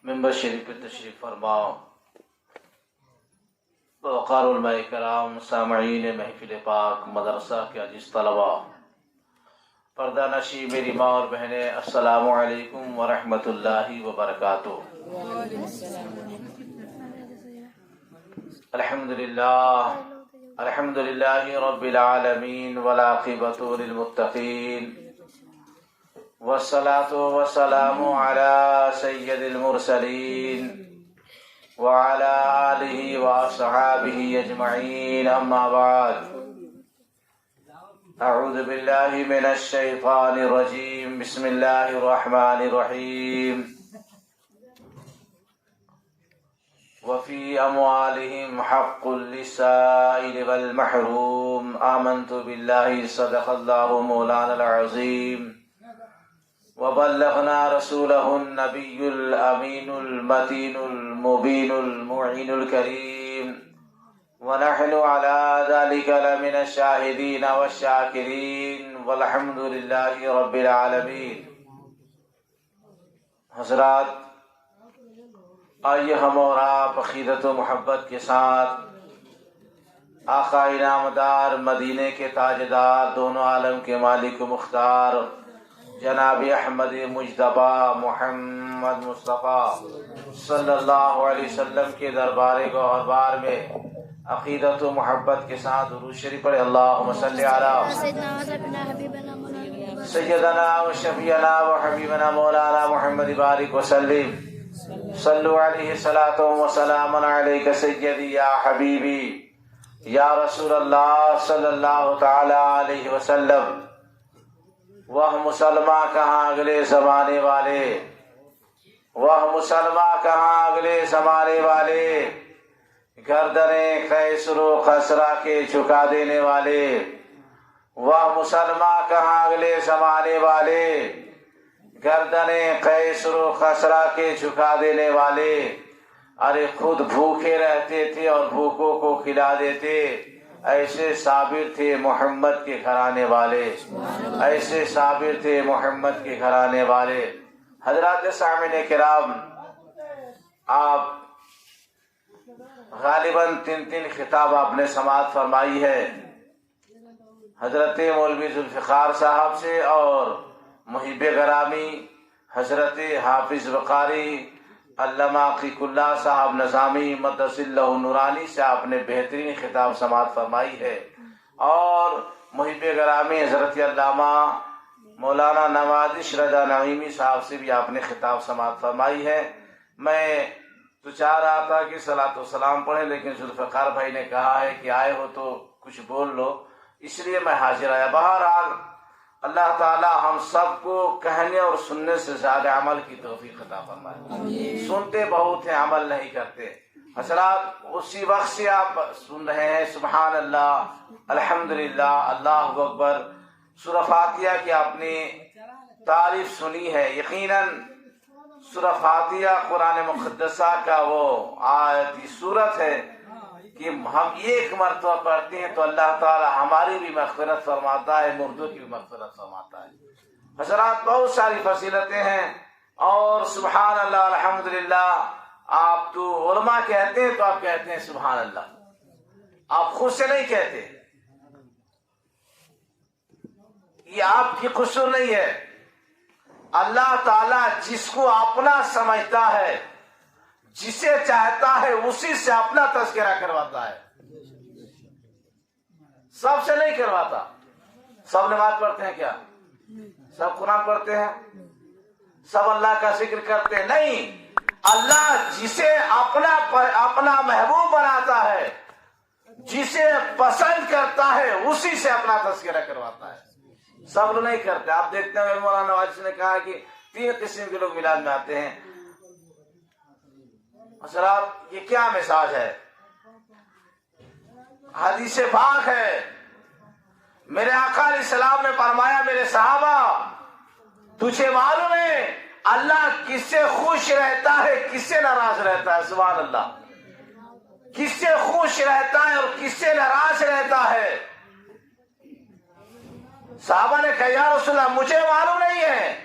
ممبر شریف پہ تشریف فرماؤ، وقار علماء کرام، سامعین محفل پاک، مدرسہ کے عزیز طلباء، پردہ نشی میری ماں اور بہنیں، السلام علیکم ورحمۃ اللہ وبرکاتہ۔ الحمد للہ رب العالمین والعاقبۃ للمتقین، والصلاة والسلام على سید المرسلین وعلى آلہ وأصحابہ اجمعین، اما بعد، اعوذ باللہ من الشیطان الرجیم، بسم اللہ الرحمن الرحیم۔ وفی اموالہم حق للسائل والمحروم، آمنت باللہ صدق اللہ مولانا العظیم، وبلغنا رسولہ النبی الامین المتین المبین المعین الکریم، ونحن على ذلك لمن الشاہدین والشاکرین، والحمد للہ رب العالمین۔ حضرات، آئیے ہم اور آپ عقیدت و محبت کے ساتھ آقا انعامدار، مدینے کے تاجدار، دونوں عالم کے مالک و مختار جناب احمد مجتبی محمد مصطفیٰ صلی اللہ علیہ وسلم کے دربار گوہربار میں عقیدت و محبت کے ساتھ درود شریف پڑھے۔ اللہم صلی علی سیدنا و شفیعنا و حبیبنا مولانا محمد بارک وسلم، صلو علیہ صلاۃ و سلام علیک سیدی یا حبیبی یا رسول اللہ صلی اللہ تعالی علیہ وسلم۔ وہ مسلمہ کہاں اگلے زمانے والے، وہ مسلمہ کہاں اگلے زمانے والے، گردنیں قیصر و قیصرہ کے جھکا دینے والے، وہ مسلمہ کہاں اگلے زمانے والے، گردنیں قیصر و قیصرہ کے جھکا دینے والے۔ ارے خود بھوکے رہتے تھے اور بھوکوں کو کھلا دیتے، ایسے صابر تھے محمد کے گھرانے والے، ایسے صابر تھے محمد کے گھرانے والے۔ حضرات سامعین کرام، آپ غالباً تین خطاب آپ نے سماعت فرمائی ہے، حضرت مولوی ذوالفقار صاحب سے اور محب گرامی حضرت حافظ وقاری علامہ عقیق اللہ صاحب نظامی مدثر اللہ نورانی سے آپ نے بہترین خطاب سماعت فرمائی ہے، اور محب گرامی حضرت علامہ مولانا نوازش رضا نعیمی صاحب سے بھی آپ نے خطاب سماعت فرمائی ہے۔ میں تو چاہ رہا تھا کہ صلاۃ و سلام پڑھیں، لیکن ذوالفقار بھائی نے کہا ہے کہ آئے ہو تو کچھ بول لو، اس لیے میں حاضر آیا۔ بہرحال اللہ تعالی ہم سب کو کہنے اور سننے سے زیادہ عمل کی توفیق عطا فرمائے۔ سنتے بہت ہیں، عمل نہیں کرتے۔ حضرات، اسی وقت سے آپ سن رہے ہیں سبحان اللہ، الحمدللہ، اللہ اکبر، سورہ فاتحہ کی آپ نے تعریف سنی ہے۔ یقیناً سورہ فاتحہ قرآن مقدسہ کا وہ آیتی سورت ہے کہ ہم ایک مرتبہ پڑھتے ہیں تو اللہ تعالی ہماری بھی مغفرت فرماتا ہے، مردوں کی بھی مغفرت فرماتا ہے۔ حضرات، بہت ساری فضیلتیں ہیں، اور سبحان اللہ الحمدللہ آپ تو علماء کہتے ہیں تو آپ کہتے ہیں سبحان اللہ، آپ خود سے نہیں کہتے، یہ آپ کی قصور نہیں ہے۔ اللہ تعالی جس کو اپنا سمجھتا ہے، جسے چاہتا ہے اسی سے اپنا تذکرہ کرواتا ہے، سب سے نہیں کرواتا۔ سب نماز پڑھتے ہیں کیا؟ سب قرآن پڑھتے ہیں؟ سب اللہ کا ذکر کرتے ہیں؟ نہیں، اللہ جسے اپنا محبوب بناتا ہے، جسے پسند کرتا ہے اسی سے اپنا تذکرہ کرواتا ہے، سب لوگ نہیں کرتے۔ آپ دیکھتے ہیں مولانا نواز نے کہا کہ 3 قسم کے لوگ میلاد میں آتے ہیں۔ حضرات، یہ کیا مساج ہے؟ حدیث پاک ہے، میرے آقا علیہ السلام نے فرمایا، میرے صحابہ تجھے معلوم ہے اللہ کس سے خوش رہتا ہے، کس سے ناراض رہتا ہے؟ سبحان اللہ، کس سے خوش رہتا ہے اور کس سے ناراض رہتا ہے؟ صحابہ نے کہا یا رسول اللہ مجھے معلوم نہیں ہے۔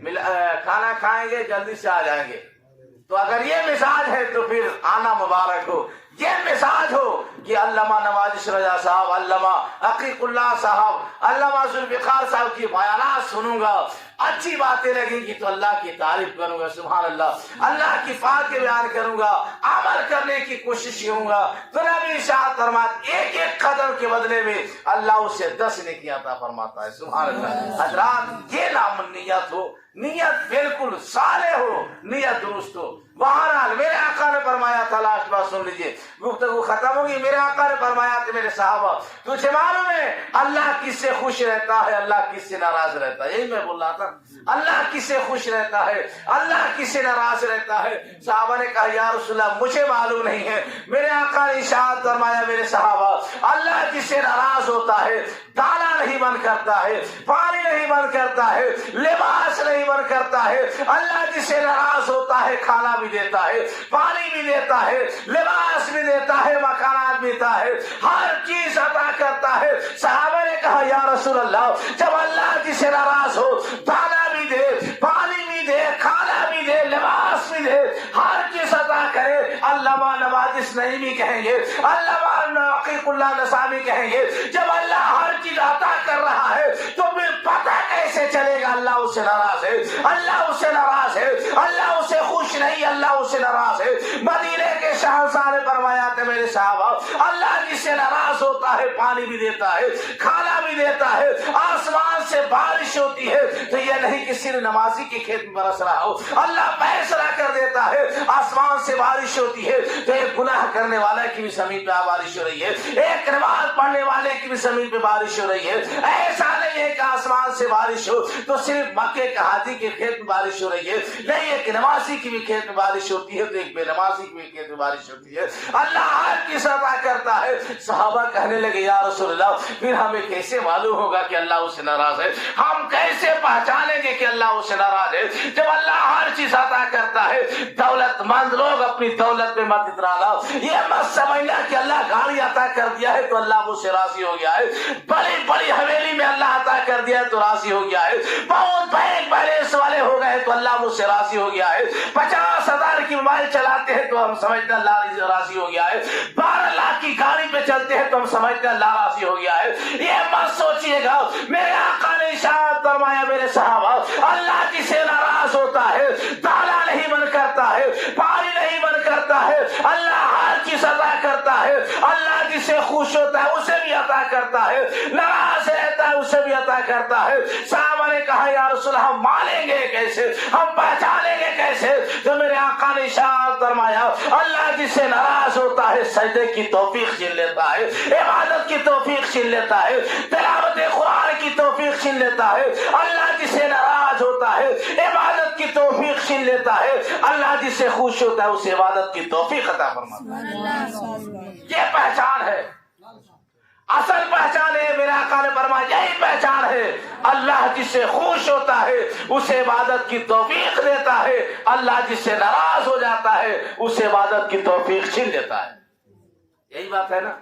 کھانا کھائیں گے جلدی سے آ جائیں گے. تو اگر یہ مزاج ہے تو پھر آنا مبارک ہو. یہ مزاج ہو کہ علامہ نوازش رضا صاحب، علامہ عقیق اللہ صاحب، علامہ ذوالفقار صاحب کی بیانات سنوں گا، اچھی باتیں لگیں گی تو اللہ کی تعریف کروں گا، سبحان اللہ، اللہ کی باتیں بیان کروں گا، عمل کرنے کی کوشش کروں گا. تو نبی ارشاد فرماتے ایک ایک قدم کے بدلے میں اللہ اسے 10 نیکی عطا فرماتا ہے، سبحان اللہ. حضرات یہ نام نیت ہو، نیت بالکل صالح ہو، نیت درست ہو. بہرحال میرے آقا نے فرمایا تھا، لاسٹ بات سن لیجیے، گفتگو ختم ہوگی. میرے آقا نے فرمایا تھا میرے صحابہ تجھے معلوم ہے اللہ کس سے خوش رہتا ہے، اللہ کس سے ناراض رہتا ہے؟ یہی میں بول رہا تھا، اللہ کس سے خوش رہتا ہے، اللہ کس سے ناراض رہتا ہے. صحابہ نے کہا یا رسول اللہ مجھے معلوم نہیں ہے. میرے آقا نے ارشاد فرمایا میرے صحابہ اللہ جس سے ناراض ہوتا ہے دانا نہیں بند کرتا ہے، پانی نہیں بند کرتا ہے، لباس نہیں بند کرتا ہے. اللہ جس سے ناراض ہوتا ہے کھانا بھی دیتا ہے، پانی بھی دیتا ہے، لباس بھی دیتا ہے، مکانات بھی دیتا ہے، ہر چیز عطا کرتا ہے. صحابہ نے کہا یا رسول اللہ جب اللہ جس سے ناراض ہو دانا بھی دے، پانی بھی دے، کھانا بھی دے، لباس بھی دے، ہر چیز عطا کرے، علامہ نوازش نہیں بھی کہیں گے، علامہ عقیق اللہ نصابی کہیں گے جب اللہ ہر چیز عطا کر رہا ہے تو پھر پتہ کیسے چلے گا اللہ اس سے ناراض ہے، اللہ اس سے ناراض ہے، اللہ اس سے خوش نہیں، اللہ اس سے ناراض ہے. مدینے کے شہنشاہ نے فرمایا تھا میرے صحابہ اللہ جس سے ناراض ہوتا ہے پانی بھی دیتا ہے، کھانا بھی دیتا ہے، آسمان سے بارش ہوتی ہے تو یہ نہیں کہ صرف نمازی کے کھیت میں برس رہا ہو، اللہ فیصلہ کر دیتا ہے. آسمان سے بارش ہوتی ہے تو ایک گناہ کرنے والے کی بھی زمین پہ بارش ہو رہی ہے، ایک نماز پڑھنے والے کی بھی زمین پہ بارش ہو رہی ہے. ایسا نہیں ہے کہ آسمان سے بارش ہو تو صرف مکے کے حاجی کے کھیت میں بارش ہو رہی ہے، نہیں، ایک نمازی کی بھی کھیت میں بارش ہوتی ہے تو ایک بے نمازی کی بھی کھیت میں بارش ہوتی ہے. اللہ ہر کی عطا کرتا ہے. صحابہ کہنے لگے یا رسول اللہ پھر ہمیں کیسے معلوم ہوگا کہ اللہ اس سے ناراض ہے، ہم کیسے پہچانیں گے کہ اللہ اس سے ناراض ہے؟ جب اللہ ہر چیز عطا کرتا ہے، دولت مند لوگ اپنی دولت میں مت اترانا، یہ مت سمجھنا کہ اللہ گاڑی عطا کر دیا ہے تو اللہ مجھ سے راضی ہو گیا ہے، بڑی بڑی حویلی میں اللہ عطا کر دیا ہے تو راضی ہو گیا ہے، بہت بینک بیلنس والے ہو گئے تو اللہ مجھ سے راضی ہو گیا ہے، 50,000 کی موبائل چلاتے ہیں تو ہم سمجھتے ہیں اللہ راضی ہو گیا ہے، 12 لاکھ کی گاڑی پہ چلتے ہیں تو ہم سمجھتے ہیں اللہ راضی ہو گیا ہے. یہ مت سوچیے گا. میرے آقا نے ارشاد فرمایا میرے صحابہ اللہ جس سے ناراض ہوتا ہے دانا نہیں بند کرتا ہے، پانی نہیں بند کرتا ہے، اللہ ہر چیز عطا کرتا ہے. اللہ جس سے خوش ہوتا ہے اسے بھی عطا کرتا ہے، ناراض رہتا ہے اسے بھی عطا کرتا ہے. صحابہ نے کہا یا رسول اللہ ہم مانیں گے کیسے، ہم پہچانیں گے کیسے؟ تو میرے آقا نے ارشاد فرمایا اللہ جس سے ناراض ہوتا ہے سجدے کی توفیق چھین لیتا ہے، عبادت کی توفیق چھین لیتا ہے، تلاوت قرآن کی توفیق چھین لیتا ہے. اللہ جس سے ناراض ہوتا ہے عبادت کی توفیق چھین لیتا ہے، اللہ جس سے خوش ہوتا ہے اسے عبادت کی توفیق عطا فرماتا ہے. یہ پہچان ہے، اصل پہچان ہے. میرے آقا نے فرمایا یہی پہچان ہے، اللہ جس سے خوش ہوتا ہے اسے عبادت کی توفیق دیتا ہے، اللہ جس سے ناراض ہو جاتا ہے اسے عبادت کی توفیق چھین لیتا ہے. یہی بات ہے نا.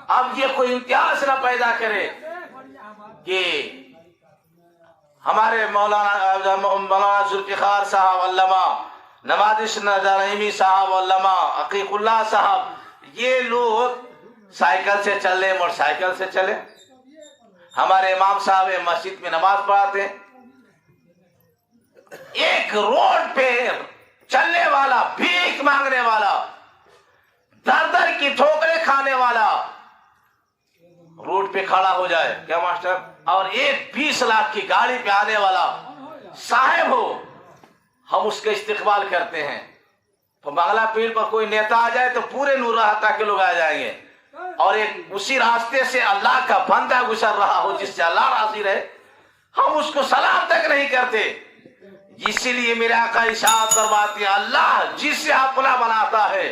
اب یہ کوئی امتیاز نہ پیدا کرے کہ ہمارے مولانا ذوالفقار صاحب، علامہ نوازش رضا رحیمی صاحب، علامہ عقیق اللہ صاحب، یہ لوگ سائیکل سے چلے، موٹر سائیکل سے چلے. ہمارے امام صاحب مسجد میں نماز پڑھاتے ہیں، ایک روڈ پہ چلنے والا، بھیک مانگنے والا، در در کی ٹھوکریں کھانے والا روڈ پہ کھڑا ہو جائے کیا ماسٹر، اور ایک 20 لاکھ کی گاڑی پہ آنے والا صاحب ہو، ہم اس کا استقبال کرتے ہیں. تو بنگلہ پیر پر کوئی نیتا آ جائے تو پورے نور رہتا کے لوگ آ جائیں گے، اور ایک اسی راستے سے اللہ کا بندہ گزر رہا ہو جس سے اللہ راضی رہے، ہم اس کو سلام تک نہیں کرتے. اسی لیے میرے آقا ارشاد فرماتے ہیں اللہ جسے اپنا بناتا ہے،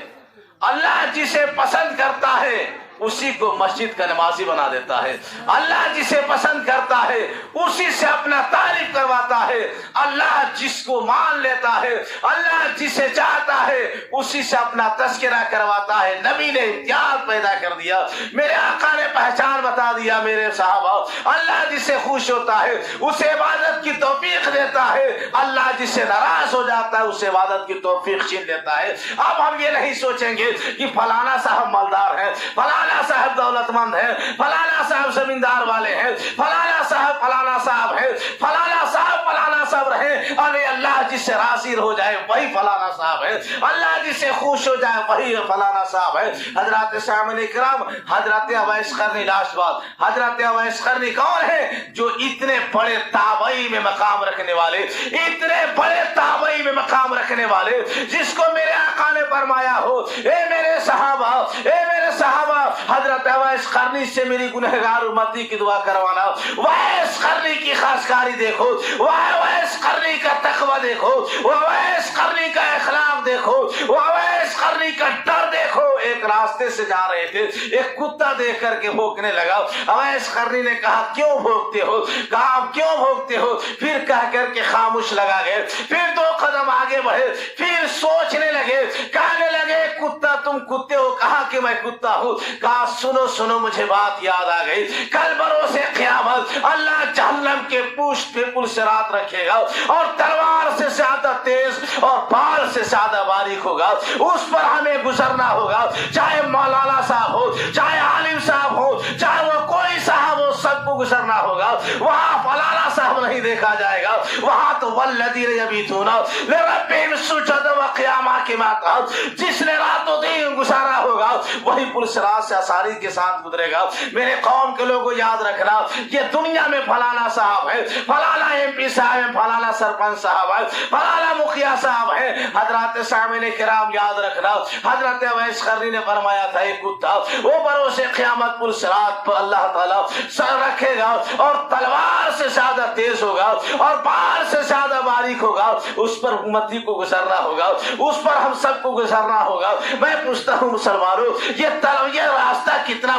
اللہ جسے پسند کرتا ہے اسی کو مسجد کا نمازی بنا دیتا ہے. اللہ جسے پسند کرتا ہے اسی سے اپنا تعریف کرواتا ہے. اللہ جس کو مان لیتا ہے, اللہ جسے چاہتا ہے اسی سے اپنا تذکرہ کرواتا ہے. نبی نے امتیاز پیدا کر دیا, میرے آقا نے پہچان بتا دیا. میرے صحابہ, اللہ جسے خوش ہوتا ہے اسے عبادت کی توفیق دیتا ہے, اللہ جسے ناراض ہو جاتا ہے اسے عبادت کی توفیق چھین دیتا ہے. اب ہم یہ نہیں سوچیں گے کہ فلانا صاحب مالدار ہے, فلانا صاحب دولت مند ہے, فلانا صاحب زمیندار والے ہیں, فلانا صاحب ہے, فلانا صاحب رہے. ارے اللہ جس سے راضی ہو جائے وہی فلانا صاحب ہے, اللہ جس سے خوش ہو جائے وہی فلانا صاحب ہے. حضرات سامعین کرام, حضرت اویس قرنی لاسٹ بات. حضرت اویس قرنی کون ہے؟ جو اتنے بڑے تابعی میں مقام رکھنے والے, اتنے بڑے تابعی میں مقام رکھنے والے, جس کو میرے آقا نے فرمایا ہو اے میرے صحابہ حضرت اویس قرنی سے میری گنہگار امتی کی دعا کروانا. اویس قرنی کی خاصکاری دیکھو, اویس قرنی کا تقوی دیکھو, اویس قرنی کا اخلاق دیکھو, اویس قرنی کا ڈر دیکھو. ایک راستے سے جا رہے تھے, ایک کتا دیکھ کر کے بھونکنے لگا. اویس قرنی نے کہا کیوں بھونکتے ہو؟ کہا آپ کیوں بھونکتے ہو؟ پھر کہہ کر کے خاموش لگا گئے. پھر 2 قدم آگے بڑھے, پھر سوچنے لگے, کہنے لگے کتا تم کتے ہو؟ کہا کہ میں کتا ہوں. کہا سنو مجھے بات یاد آ گئی. کل بروز قیامت اللہ جہنم کے پشت پہ پل صراط رکھے گا اور تلوار سے زیادہ تیز اور بال سے زیادہ باریک ہوگا. اس پر ہمیں گزرنا ہوگا, چاہے مولانا صاحب ہو, چاہے عالم صاحب ہو, چاہے وہ کوئی صاحب ہو, سب کو گزرنا ہوگا. وہاں فلانا صاحب نہیں دیکھا جائے گا, وہاں تو والذین یبیتون لربہم سجدا وقیاما کے ماتا, جس نے رات و دن گزارا ہوگا وہی پل صراط سے آسانی کے ساتھ گزرے گا. میرے قوم کے لوگوں یاد رکھنا, یہ دنیا میں فلانا صاحب ہے, فلانا MP صاحب ہے, فلانا سرپنچ صاحب ہے, فلانا مکھیا صاحب ہے. حضرات سامعین کرام یاد رکھنا, حضرت اویس قرنی نے فرمایا تھا ایک کتا وہ بروز قیامت پل صراط پر اللہ تعالیٰ سر رکھے گا اور تلوار سے زیادہ تیز ہوگا اور بال سے زیادہ باریک ہوگا. اس پر امتی کو گزرنا ہوگا, اس پر ہم سب کو گزرنا ہوگا. میں پوچھتا ہوں مسلمانوں, یہ راستہ کتنا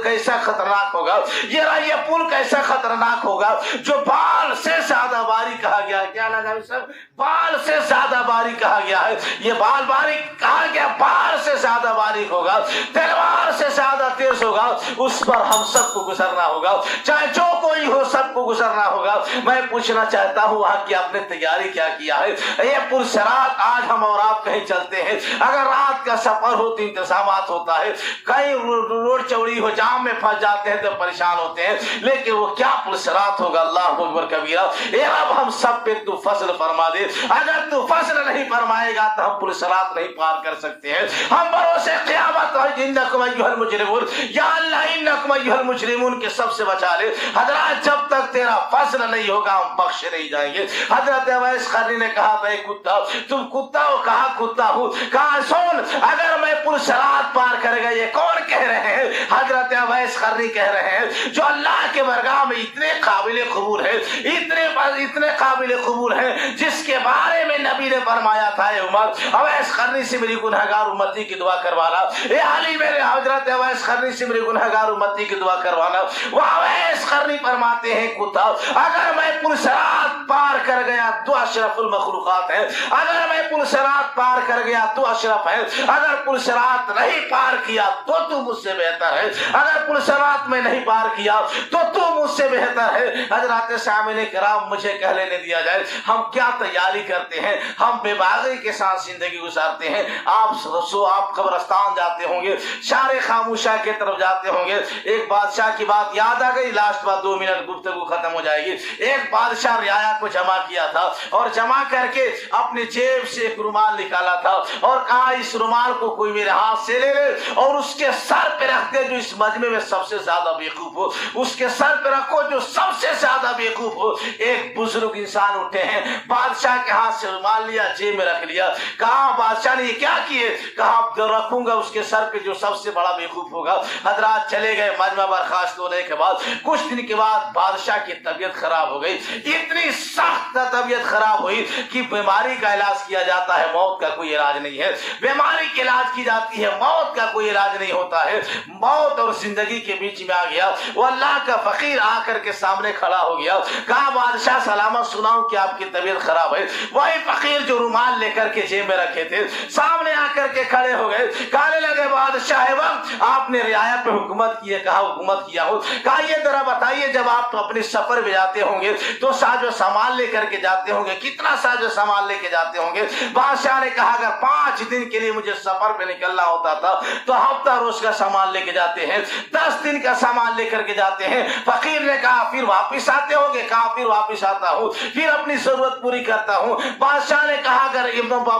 کیسا خطرناک ہوگا, یہ پل کیسا خطرناک ہوگا جو بال سے زیادہ باریک کہا گیا ہے. کیا لگا سب؟ بال سے زیادہ باریک کہا گیا ہے. یہ بال باریک کہا گیا, بال سے زیادہ باریک ہوگا, تلوار سے زیادہ تیز ہوگا. اس پر ہم سب کو گزرنا ہوگا, چاہے جو کوئی ہو سب کو گزرنا ہوگا. میں پوچھنا چاہتا ہوں وہاں کی آپ نے تیاری کیا کیا ہے؟ یہ پل صراط آج ہم اور آپ کہیں چلتے ہیں, اگر رات کا سفر ہو تو انتظامات ہوتا ہے, کہیں روڈ چوڑی ہو جام میں پھنس جاتے ہیں تو پریشان ہوتے ہیں, لیکن وہ کیا پل صراط ہوگا. اللہ اکبر کبیرہ. اے رب ہم سب پہ تو فضل فرما دے, اگر تو فضل نہیں فرمائے گا تو ہم پل صراط نہیں پار کر سکتے ہیں. ہم بروز قیامت انکم ایھا المجرمون, یا اللہ انکم ایھا المجرمون کے سب سے بچا لے. حضرات جب تک تیرا فضل نہیں ہوگا ہم بخشے نہیں جائیں گے. حضرت اویس قرنی نے کہا بھائی کتا, تم کتا ہو؟ کہا کتا ہوں. کہا سن, اگر میں پل صراط پار کرے گا, یہ کون کہہ رہے ہیں؟ حضرت اویس قرنی کہہ رہے ہیں جو اللہ کے برگاہ میں اتنے قابل قبول ہے, اتنے قابل قبول ہے, جس کے بارے میں نبی نے فرمایا تھا اے عمر اویس قرنی سے میری گنہگار امتی کی دعا کروانا. اے علی میرے حضرت اویس قرنی سے میری گنہگار امتی کی دعا کروانا. وہ اویس قرنی فرماتے ہیں کتا, اگر میں پل صراط پار کر گیا تو اشرف المخلوقات ہے, اگر میں پل صراط پار کر گیا تو اشرف ہے, اگر پل صراط نہیں پار کیا تو مجھ سے بہتر ہے, اگر پل صراط میں نہیں پار کیا تو مجھ سے بہتر ہے. حضرات سامعین کرام مجھے کہہ لینے دیا جائے, ہم کیا تیاری کرتے ہیں؟ ہم بے باغی کے ساتھ زندگی گزارتے ہیں. آپ قبرستان جاتے ہوں گے, شار خاموشہ کی طرف جاتے ہوں گے. ایک بادشاہ کی بات یاد آ گئی, لاسٹ بات 2 منٹ گفتگو ختم ہو جائے گی. ایک بادشاہ رعایا کو جمع کیا تھا اور جمع کر کے اپنے جیب سے ایک رومال نکالا تھا اور کہا اس رومال کو کوئی میرے ہاتھ سے لے لے اور اس کے سر پہ رکھ دے جو اس مجمع میں سب سے زیادہ بیوقوف ہو, اس کے سر پہ رکھو جو سب سے زیادہ بیوقوف ہو. ایک بزرگ انسان اٹھے ہیں, بادشاہ کے ہاتھ سے رومال لیا, جیب میں رکھ لیا. کہا بادشاہ نے یہ کیا کیے؟ کہا جو رکھوں گا اس کے سر پہ جو سب سے بڑا بیوقوف ہوگا. حضرات چلے گئے. مجمع برخاست ہونے کے بعد کچھ دن کے بعد بعد بادشاہ کی طبیعت خراب ہو گئی، اتنی سخت طبیعت خراب ہوئی کہ بیماری کا علاج کیا جاتا ہے، موت کا کوئی علاج نہیں ہے، بیماری کی علاج کی جاتی ہے، موت کا کوئی علاج نہیں ہوتا ہے، موت اور زندگی کے بیچ میں آ گیا۔ وہ اللہ کا فقیر آ کر کے سامنے کھڑا ہو گیا، کہا بادشاہ سلامت سناؤں کہ آپ کی طبیعت خراب ہے۔ وہی فقیر جو رومال لے کر کے جیب میں رکھے تھے سامنے آ کر کے کھڑے ہو گئے، کہنے لگے بادشاہ وقت آپ نے رعایا پہ حکومت کی ہے، کہا حکومت کیا ہوں۔ کہا یہ ذرا بتائیے جب آپ اپنے سفر میں جاتے ہوں گے تو ساز و سامان لے کر کے جاتے ہوں گے، کتنا ساز و سامان لے کے جاتے ہوں گے؟ بادشاہ نے کہا اگر 5 دن کے لیے مجھے سفر پہ نکلنا ہوتا تھا تو ہفتہ روز کا سامان لے کے جاتے ہیں، 10 دن کا سامان لے کر کے جاتے ہیں۔ فقیر نے کہا پھر واپس آتے ہوں گے؟ کہا پھر واپس آتا ہوں، پھر اپنی ضرورت پوری کرتا ہوں۔ بادشاہ نے کہا اگر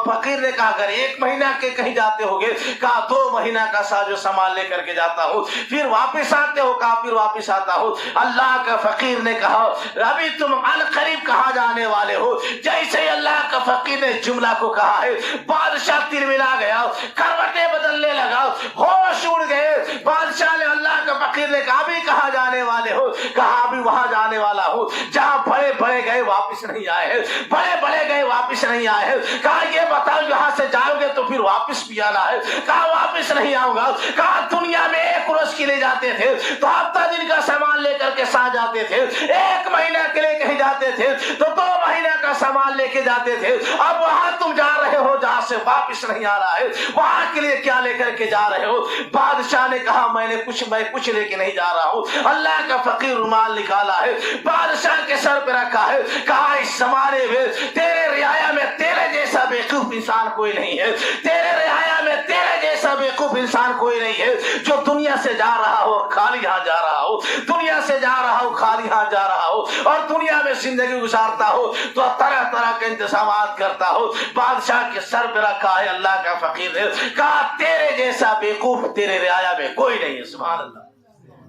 فقیر نے کہا اگر 1 مہینہ کے کہیں جاتے ہوگے؟ کہا 2 مہینہ کا ساز و سامان لے کر کے جاتا ہوں، پھر واپس آتے ہو؟ کہا پھر واپس آتا ہوں۔ اللہ کا فقیر نے کہا ابھی تم القریب کہاں جانے والے ہو؟ جیسے ہی اللہ کا فقیر نے جملہ کو کہا ہے بادشاہ ترملا گیا، کروٹیں بدلنے لگا، ہوش اڑ گئے۔ بادشاہ نے اللہ کا فقیر نے کہا ابھی کہاں جانے والے ہو؟ کہا ابھی وہاں جانے والا ہوں جہاں بڑے بڑے گئے واپس نہیں آئے ہیں، بڑے بڑے گئے واپس نہیں آئے ہیں۔ کہا یہ بتاؤ یہاں سے جاؤ گے تو پھر واپس بھی آنا ہے؟ کہا واپس نہیں آؤں گا۔ کہا دنیا میں 1 روز کے لیے جاتے تھے تو ہفتہ دن کا سامان لے کر کے ساتھ جاتے تھے، 1 مہینہ کے لیے کہیں جاتے تھے تو 2 مہینہ کا سامان لے کے جاتے تھے، اب وہاں تم جا رہے ہو جہاں سے واپس نہیں آ رہا ہے، وہاں کے لیے کیا لے کر کے جا رہے ہو؟ بادشاہ نے کہا میں کچھ لے کے نہیں جا رہا ہوں۔ اللہ کا فقیر رومال نکالا ہے، بادشاہ کے سر پہ رکھا ہے، کہا اس زمانے میں تیرے رعایا میں تیرے جیسا بیوقوف انسان کوئی نہیں ہے، تیرے رعایا میں تیرے جیسا بیوقوف انسان کوئی نہیں ہے جو دنیا سے جا رہا ہو خالی ہاں جا رہا ہو، دنیا سے جا رہا ہو خالی ہاں جا رہا ہو، اور دنیا میں زندگی گزارتا ہو تو طرح طرح کے انتظامات کرتا ہو۔ بادشاہ کے سر پہ رکھا ہے اللہ کا فقیر نے کہا تیرے جیسا بیوقوف تیرے رعایا میں کوئی نہیں ہے۔ سبحان اللہ۔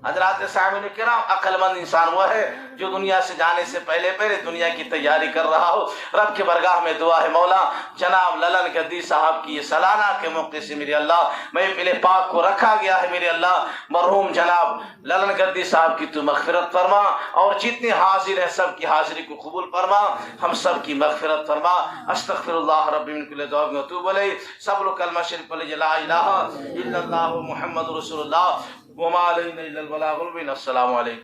حضرات سامعین کرام، عقل مند انسان وہ ہے جو دنیا سے جانے سے پہلے دنیا کی تیاری کر رہا ہو۔ رب کی بارگاہ میں دعا ہے مولا جناب للن گدی صاحب کی یہ سالانہ کے موقع سے میرے اللہ محفل پاک کو رکھا گیا ہے، میرے اللہ مرحوم جناب للن گدی صاحب کی تو مغفرت فرما، اور جتنے حاضر ہیں سب کی حاضری کو قبول فرما، ہم سب کی مغفرت فرما۔ استغفر اللہ ربی من کل ذنب واتوب الیہ۔ سب لوگ کلمہ شریف پڑھیں، لا الہ الا اللہ محمد رسول اللہ وما علینا الا البلاغ المبین۔ السلام علیکم۔